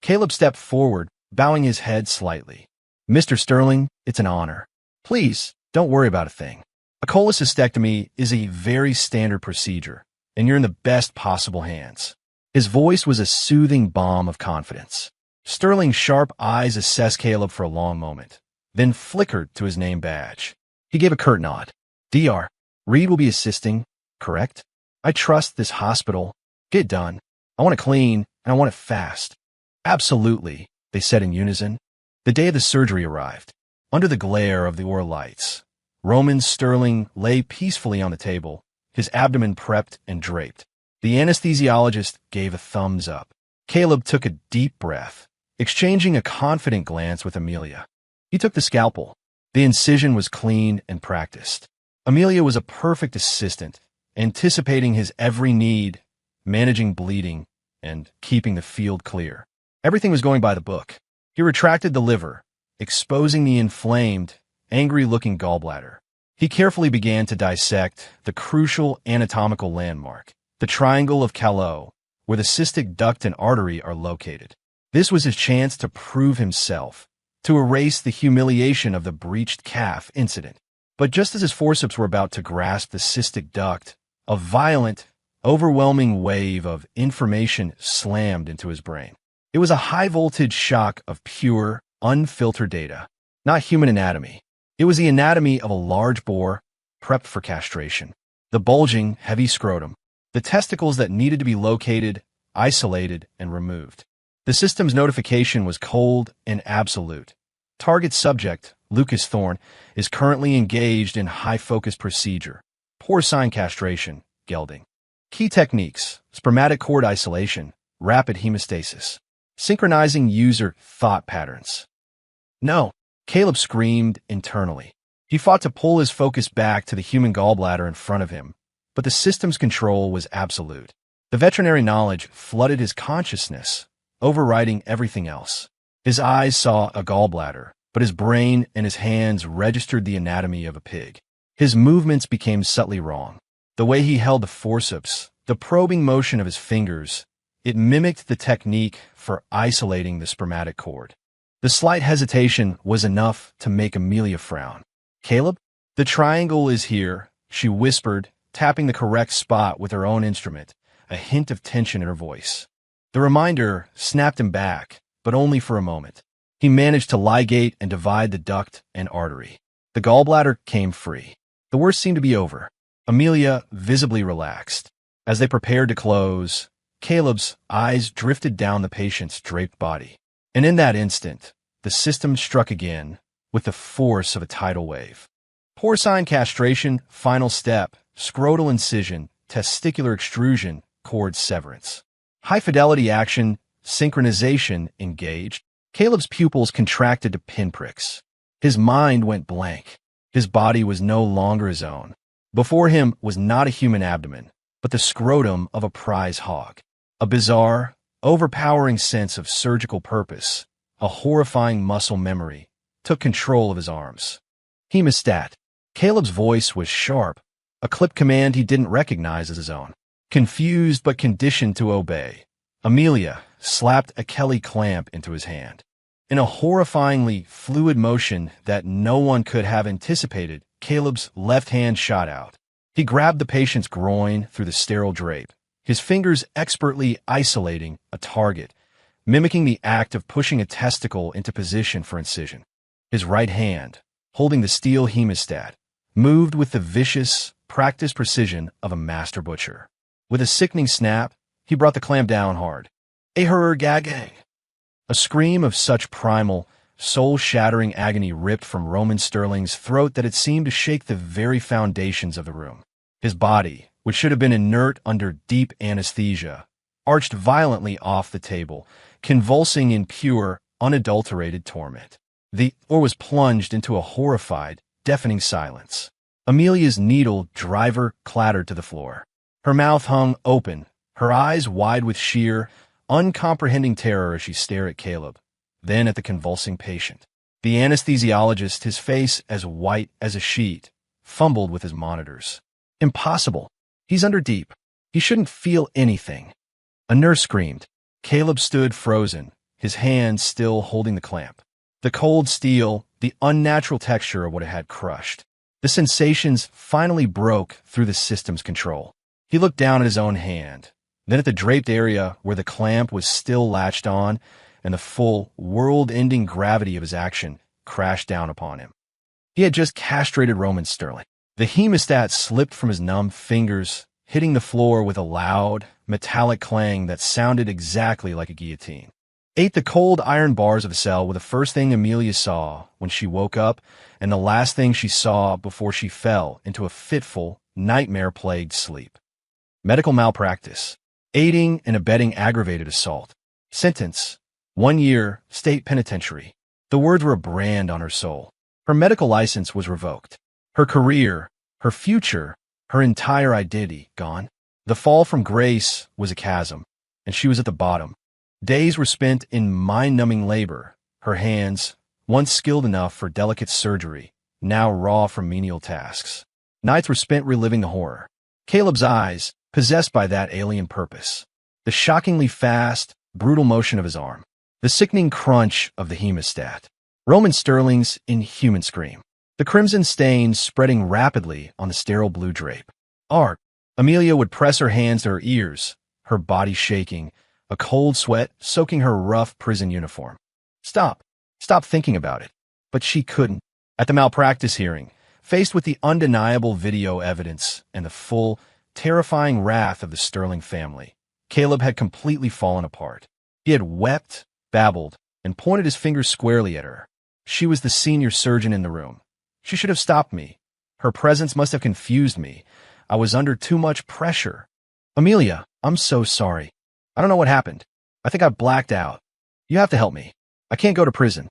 Caleb stepped forward, bowing his head slightly. "Mr. Sterling, it's an honor. Please, don't worry about a thing. A cholecystectomy is a very standard procedure, and you're in the best possible hands." His voice was a soothing balm of confidence. Sterling's sharp eyes assessed Caleb for a long moment, then flickered to his name badge. He gave a curt nod. "Dr. Reed will be assisting, correct? I trust this hospital. Get it done. I want it clean, and I want it fast." "Absolutely," they said in unison. The day of the surgery arrived. Under the glare of the Aura lights, Roman Sterling lay peacefully on the table, his abdomen prepped and draped. The anesthesiologist gave a thumbs up. Caleb took a deep breath, exchanging a confident glance with Amelia. He took the scalpel. The incision was clean and practiced. Amelia was a perfect assistant, anticipating his every need, managing bleeding, and keeping the field clear. Everything was going by the book. He retracted the liver, exposing the inflamed, angry-looking gallbladder. He carefully began to dissect the crucial anatomical landmark, the triangle of Callot, where the cystic duct and artery are located. This was his chance to prove himself, to erase the humiliation of the breached calf incident. But just as his forceps were about to grasp the cystic duct, a violent, overwhelming wave of information slammed into his brain. It was a high-voltage shock of pure, unfiltered data, not human anatomy. It was the anatomy of a large boar prepped for castration. The bulging, heavy scrotum, the testicles that needed to be located, isolated, and removed. The system's notification was cold and absolute. Target subject, Lucas Thorne, is currently engaged in high-focus procedure. Porcine castration, gelding. Key techniques, spermatic cord isolation, rapid hemostasis. Synchronizing user thought patterns. "No," Caleb screamed internally. He fought to pull his focus back to the human gallbladder in front of him, but the system's control was absolute. The veterinary knowledge flooded his consciousness, overriding everything else. His eyes saw a gallbladder, but his brain and his hands registered the anatomy of a pig. His movements became subtly wrong. The way he held the forceps, the probing motion of his fingers, it mimicked the technique for isolating the spermatic cord. The slight hesitation was enough to make Amelia frown. "Caleb, the triangle is here," she whispered, tapping the correct spot with her own instrument, a hint of tension in her voice. The reminder snapped him back, but only for a moment. He managed to ligate and divide the duct and artery. The gallbladder came free. The worst seemed to be over. Amelia visibly relaxed. As they prepared to close, Caleb's eyes drifted down the patient's draped body. And in that instant, the system struck again with the force of a tidal wave. Porcine castration, final step, scrotal incision, testicular extrusion, cord severance. High-fidelity action, synchronization engaged. Caleb's pupils contracted to pinpricks. His mind went blank. His body was no longer his own. Before him was not a human abdomen, but the scrotum of a prize hog. A bizarre, overpowering sense of surgical purpose, a horrifying muscle memory, took control of his arms. Hemostat. Caleb's voice was sharp, a clipped command he didn't recognize as his own. Confused but conditioned to obey, Amelia slapped a Kelly clamp into his hand. In a horrifyingly fluid motion that no one could have anticipated, Caleb's left hand shot out. He grabbed the patient's groin through the sterile drape, his fingers expertly isolating a target, mimicking the act of pushing a testicle into position for incision. His right hand, holding the steel hemostat, moved with the vicious, practiced precision of a master butcher. With a sickening snap, he brought the clamp down hard. Gagag! A scream of such primal, soul-shattering agony ripped from Roman Sterling's throat that it seemed to shake the very foundations of the room. His body, which should have been inert under deep anesthesia, arched violently off the table, convulsing in pure, unadulterated torment. The or was plunged into a horrified, deafening silence. Amelia's needle driver clattered to the floor. Her mouth hung open, her eyes wide with sheer, uncomprehending terror as she stared at Caleb, then at the convulsing patient. The anesthesiologist, his face as white as a sheet, fumbled with his monitors. Impossible. He's under deep. He shouldn't feel anything. A nurse screamed. Caleb stood frozen, his hands still holding the clamp. The cold steel, the unnatural texture of what it had crushed. The sensations finally broke through the system's control. He looked down at his own hand, then at the draped area where the clamp was still latched on, and the full, world-ending gravity of his action crashed down upon him. He had just castrated Roman Sterling. The hemostat slipped from his numb fingers, hitting the floor with a loud, metallic clang that sounded exactly like a guillotine. Ate the cold iron bars of the cell were the first thing Amelia saw when she woke up, and the last thing she saw before she fell into a fitful, nightmare-plagued sleep. Medical malpractice. Aiding and abetting aggravated assault. Sentence: 1 year, state penitentiary. The words were a brand on her soul. Her medical license was revoked. Her career, her future, her entire identity gone. The fall from grace was a chasm, and she was at the bottom. Days were spent in mind-numbing labor, her hands, once skilled enough for delicate surgery, now raw from menial tasks. Nights were spent reliving the horror. Caleb's eyes, possessed by that alien purpose. The shockingly fast, brutal motion of his arm. The sickening crunch of the hemostat. Roman Sterling's inhuman scream. The crimson stains spreading rapidly on the sterile blue drape. Art. Amelia would press her hands to her ears, her body shaking, a cold sweat soaking her rough prison uniform. Stop thinking about it. But she couldn't. At the malpractice hearing, faced with the undeniable video evidence and the full, terrifying wrath of the Sterling family, Caleb had completely fallen apart. He had wept, babbled, and pointed his finger squarely at her. She was the senior surgeon in the room. She should have stopped me. Her presence must have confused me. I was under too much pressure. Amelia, I'm so sorry. I don't know what happened. I think I blacked out. You have to help me. I can't go to prison.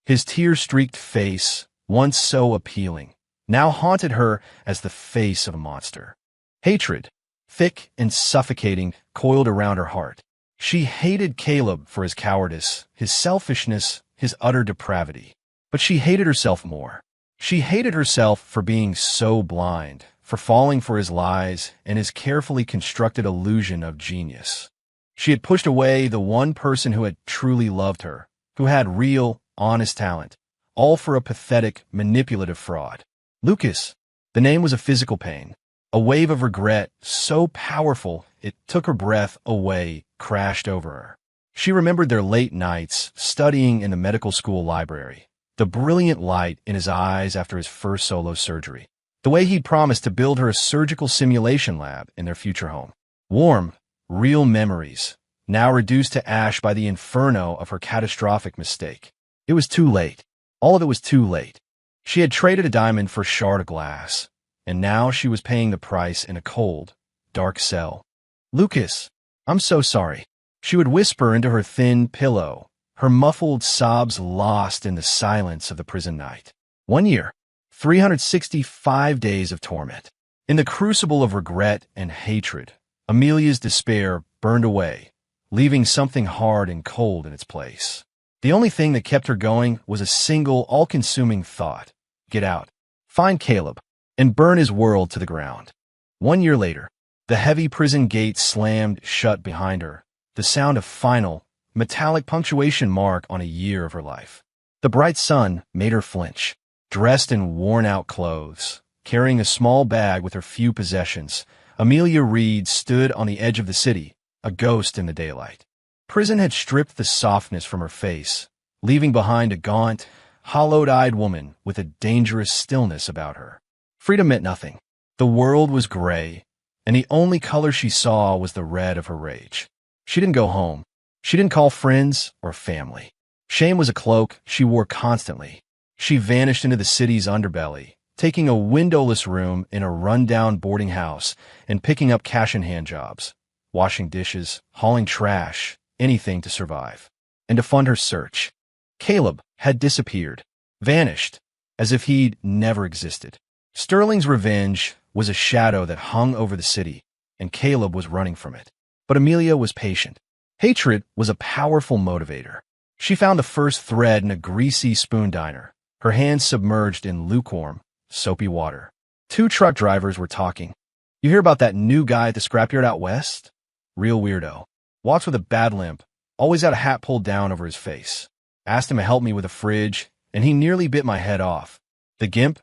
His tear-streaked face, once so appealing, now haunted her as the face of a monster. Hatred, thick and suffocating, coiled around her heart. She hated Caleb for his cowardice, his selfishness, his utter depravity. But she hated herself more. She hated herself for being so blind, for falling for his lies and his carefully constructed illusion of genius. She had pushed away the one person who had truly loved her, who had real, honest talent, all for a pathetic, manipulative fraud. Lucas. The name was a physical pain. A wave of regret, so powerful it took her breath away, crashed over her. She remembered their late nights studying in the medical school library, the brilliant light in his eyes after his first solo surgery, the way he'd promised to build her a surgical simulation lab in their future home. Warm, real memories, now reduced to ash by the inferno of her catastrophic mistake. It was too late. All of it was too late. She had traded a diamond for a shard of glass, and now she was paying the price in a cold, dark cell. Lucas, I'm so sorry. She would whisper into her thin pillow, her muffled sobs lost in the silence of the prison night. 1 year, 365 days of torment. In the crucible of regret and hatred, Amelia's despair burned away, leaving something hard and cold in its place. The only thing that kept her going was a single, all-consuming thought. Get out, find Caleb, and burn his world to the ground. 1 year later, the heavy prison gate slammed shut behind her, the sound of final, metallic punctuation mark on a year of her life. The bright sun made her flinch. Dressed in worn-out clothes, carrying a small bag with her few possessions, Amelia Reed stood on the edge of the city, a ghost in the daylight. Prison had stripped the softness from her face, leaving behind a gaunt, hollowed-eyed woman with a dangerous stillness about her. Freedom meant nothing. The world was gray, and the only color she saw was the red of her rage. She didn't go home. She didn't call friends or family. Shame was a cloak she wore constantly. She vanished into the city's underbelly, taking a windowless room in a rundown boarding house and picking up cash-in-hand jobs, washing dishes, hauling trash, anything to survive. And to fund her search, Caleb had disappeared, vanished, as if he'd never existed. Sterling's revenge was a shadow that hung over the city, and Caleb was running from it. But Amelia was patient. Hatred was a powerful motivator. She found the first thread in a greasy spoon diner, her hands submerged in lukewarm, soapy water. Two truck drivers were talking. "You hear about that new guy at the scrapyard out west? Real weirdo. Walks with a bad limp, always had a hat pulled down over his face. Asked him to help me with a fridge, and he nearly bit my head off." The gimp?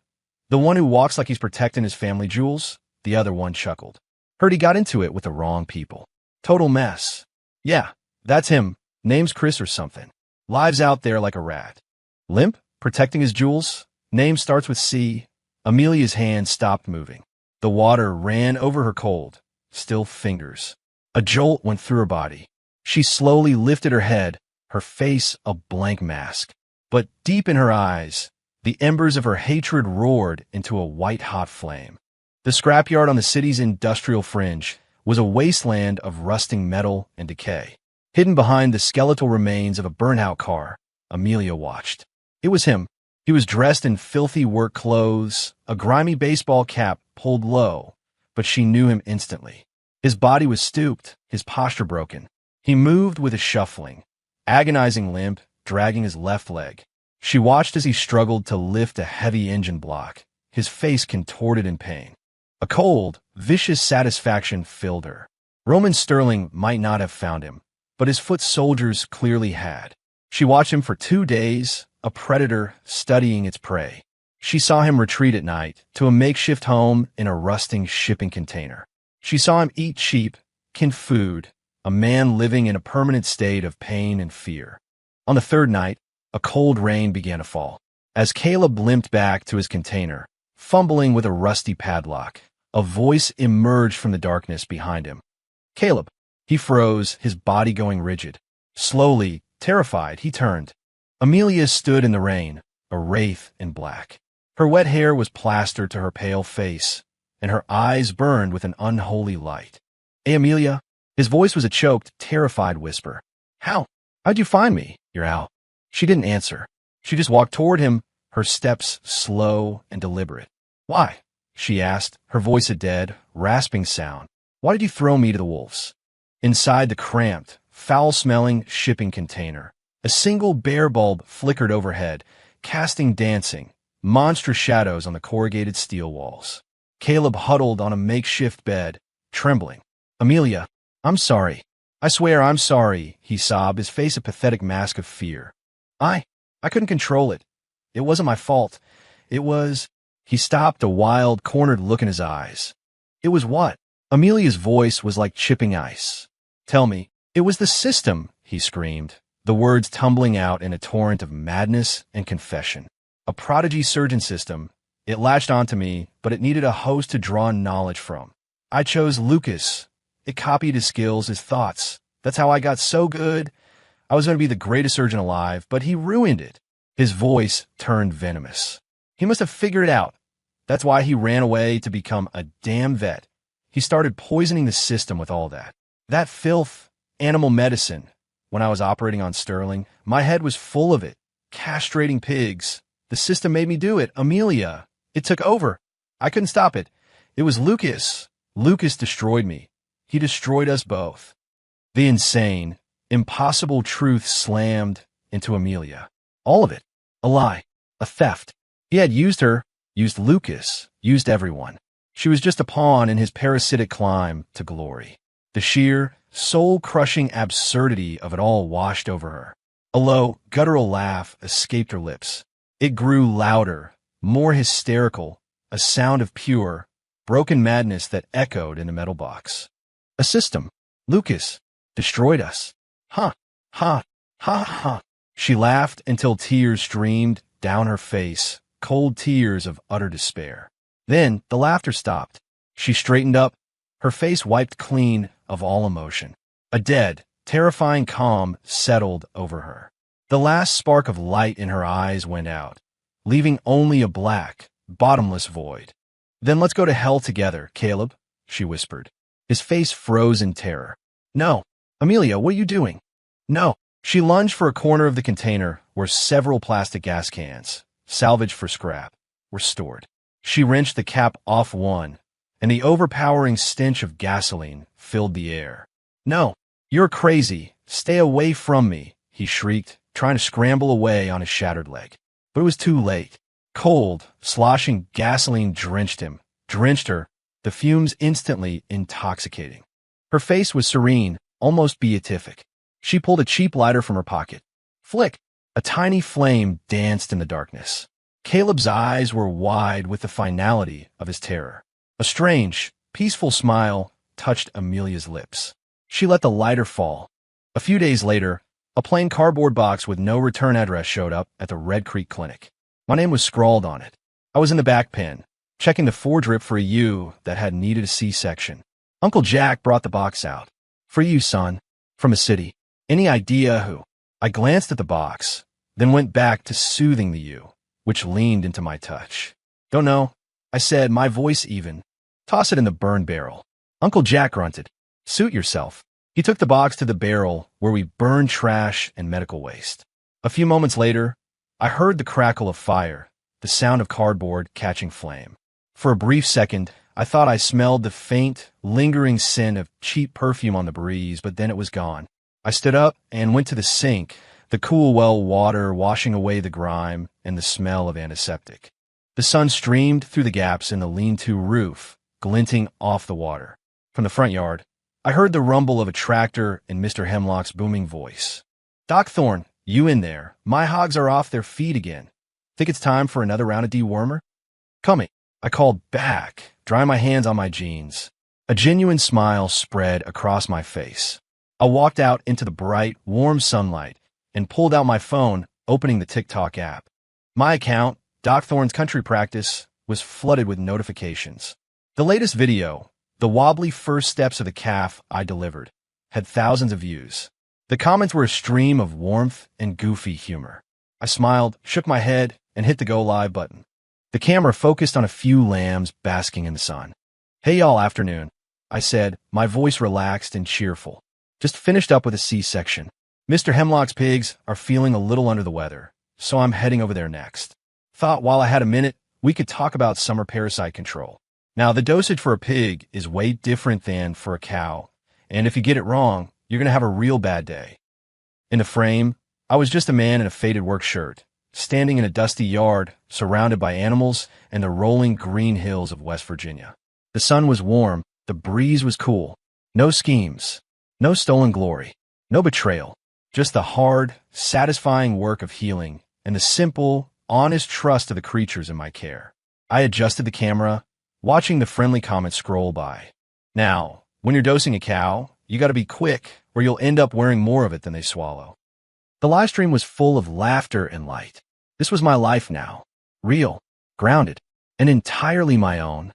The one who walks like he's protecting his family jewels? The other one chuckled. "Heard he got into it with the wrong people. Total mess." "Yeah, that's him. Name's Chris or something. Lives out there like a rat." "Limp? Protecting his jewels? Name starts with C." Amelia's hand stopped moving. The water ran over her cold, still fingers. A jolt went through her body. She slowly lifted her head, her face a blank mask. But deep in her eyes, the embers of her hatred roared into a white-hot flame. The scrapyard on the city's industrial fringe was a wasteland of rusting metal and decay. Hidden behind the skeletal remains of a burnt-out car, Amelia watched. It was him. He was dressed in filthy work clothes, a grimy baseball cap pulled low, but she knew him instantly. His body was stooped, his posture broken. He moved with a shuffling, agonizing limp, dragging his left leg. She watched as he struggled to lift a heavy engine block, his face contorted in pain. A cold, vicious satisfaction filled her. Roman Sterling might not have found him, but his foot soldiers clearly had. She watched him for 2 days, a predator studying its prey. She saw him retreat at night to a makeshift home in a rusting shipping container. She saw him eat cheap, canned food, a man living in a permanent state of pain and fear. On the third night, a cold rain began to fall. As Caleb limped back to his container, fumbling with a rusty padlock, a voice emerged from the darkness behind him. "Caleb." He froze, his body going rigid. Slowly, terrified, he turned. Amelia stood in the rain, a wraith in black. Her wet hair was plastered to her pale face, and her eyes burned with an unholy light. "Hey, Amelia." His voice was a choked, terrified whisper. How'd you find me? You're out." She didn't answer. She just walked toward him, her steps slow and deliberate. "Why?" she asked, her voice a dead, rasping sound. "Why did you throw me to the wolves?" Inside the cramped, foul-smelling shipping container, a single bare bulb flickered overhead, casting dancing, monstrous shadows on the corrugated steel walls. Caleb huddled on a makeshift bed, trembling. "Amelia, I'm sorry. I swear I'm sorry," he sobbed, his face a pathetic mask of fear. I couldn't control it. It wasn't my fault. It was—" He stopped, a wild, cornered look in his eyes. "It was what?" Amelia's voice was like chipping ice. "Tell me." "It was the system," he screamed, the words tumbling out in a torrent of madness and confession. "A prodigy surgeon system. It latched onto me, but it needed a host to draw knowledge from. I chose Lucas. It copied his skills, his thoughts. That's how I got so good. I was going to be the greatest surgeon alive, but he ruined it." His voice turned venomous. "He must have figured it out. That's why he ran away to become a damn vet. He started poisoning the system with all that. That filth, animal medicine. When I was operating on Sterling, my head was full of it. Castrating pigs. The system made me do it. Amelia. It took over. I couldn't stop it. It was Lucas. Lucas destroyed me. He destroyed us both." The insane, impossible truth slammed into Amelia. All of it. A lie. A theft. He had used her, used Lucas, used everyone. She was just a pawn in his parasitic climb to glory. The sheer, soul-crushing absurdity of it all washed over her. A low, guttural laugh escaped her lips. It grew louder, more hysterical, a sound of pure, broken madness that echoed in the metal box. "A system. Lucas. Destroyed us. Ha, ha, ha, ha." She laughed until tears streamed down her face, cold tears of utter despair. Then the laughter stopped. She straightened up, her face wiped clean of all emotion. A dead, terrifying calm settled over her. The last spark of light in her eyes went out, leaving only a black, bottomless void. "Then let's go to hell together, Caleb," she whispered. His face froze in terror. "No. Amelia, what are you doing?" "No." She lunged for a corner of the container where several plastic gas cans, salvaged for scrap, were stored. She wrenched the cap off one, and the overpowering stench of gasoline filled the air. "No, you're crazy. Stay away from me," he shrieked, trying to scramble away on his shattered leg. But it was too late. Cold, sloshing gasoline drenched him, drenched her, the fumes instantly intoxicating. Her face was serene, almost beatific. She pulled a cheap lighter from her pocket. Flick! A tiny flame danced in the darkness. Caleb's eyes were wide with the finality of his terror. A strange, peaceful smile touched Amelia's lips. She let the lighter fall. A few days later, a plain cardboard box with no return address showed up at the Red Creek Clinic. My name was scrawled on it. I was in the back pen, checking the foredrip for a ewe that had needed a C-section. Uncle Jack brought the box out. "For you, son. From a city. Any idea who?" I glanced at the box, then went back to soothing the ewe, which leaned into my touch. "Don't know," I said, my voice even. "Toss it in the burn barrel." Uncle Jack grunted. "Suit yourself." He took the box to the barrel where we burned trash and medical waste. A few moments later, I heard the crackle of fire, the sound of cardboard catching flame. For a brief second, I thought I smelled the faint, lingering scent of cheap perfume on the breeze, but then it was gone. I stood up and went to the sink, the cool well water washing away the grime and the smell of antiseptic. The sun streamed through the gaps in the lean-to roof, glinting off the water. From the front yard, I heard the rumble of a tractor and Mr. Hemlock's booming voice. "Doc Thorne, you in there? My hogs are off their feet again. Think it's time for another round of dewormer?" "Coming," I called back, drying my hands on my jeans. A genuine smile spread across my face. I walked out into the bright, warm sunlight and pulled out my phone, opening the TikTok app. My account, Doc Thorne's Country Practice, was flooded with notifications. The latest video, the wobbly first steps of the calf I delivered, had thousands of views. The comments were a stream of warmth and goofy humor. I smiled, shook my head, and hit the go live button. The camera focused on a few lambs basking in the sun. "Hey y'all, afternoon," I said, my voice relaxed and cheerful. "Just finished up with a C-section. Mr. Hemlock's pigs are feeling a little under the weather, so I'm heading over there next. Thought while I had a minute, we could talk about summer parasite control. Now, the dosage for a pig is way different than for a cow, and if you get it wrong, you're going to have a real bad day." In the frame, I was just a man in a faded work shirt, standing in a dusty yard, surrounded by animals and the rolling green hills of West Virginia. The sun was warm, the breeze was cool. No schemes, no stolen glory, no betrayal, just the hard, satisfying work of healing and the simple, honest trust of the creatures in my care. I adjusted the camera, watching the friendly comments scroll by. Now, when you're dosing a cow, you gotta be quick or you'll end up wearing more of it than they swallow. The live stream was full of laughter and light. This was my life now. Real, grounded, and entirely my own.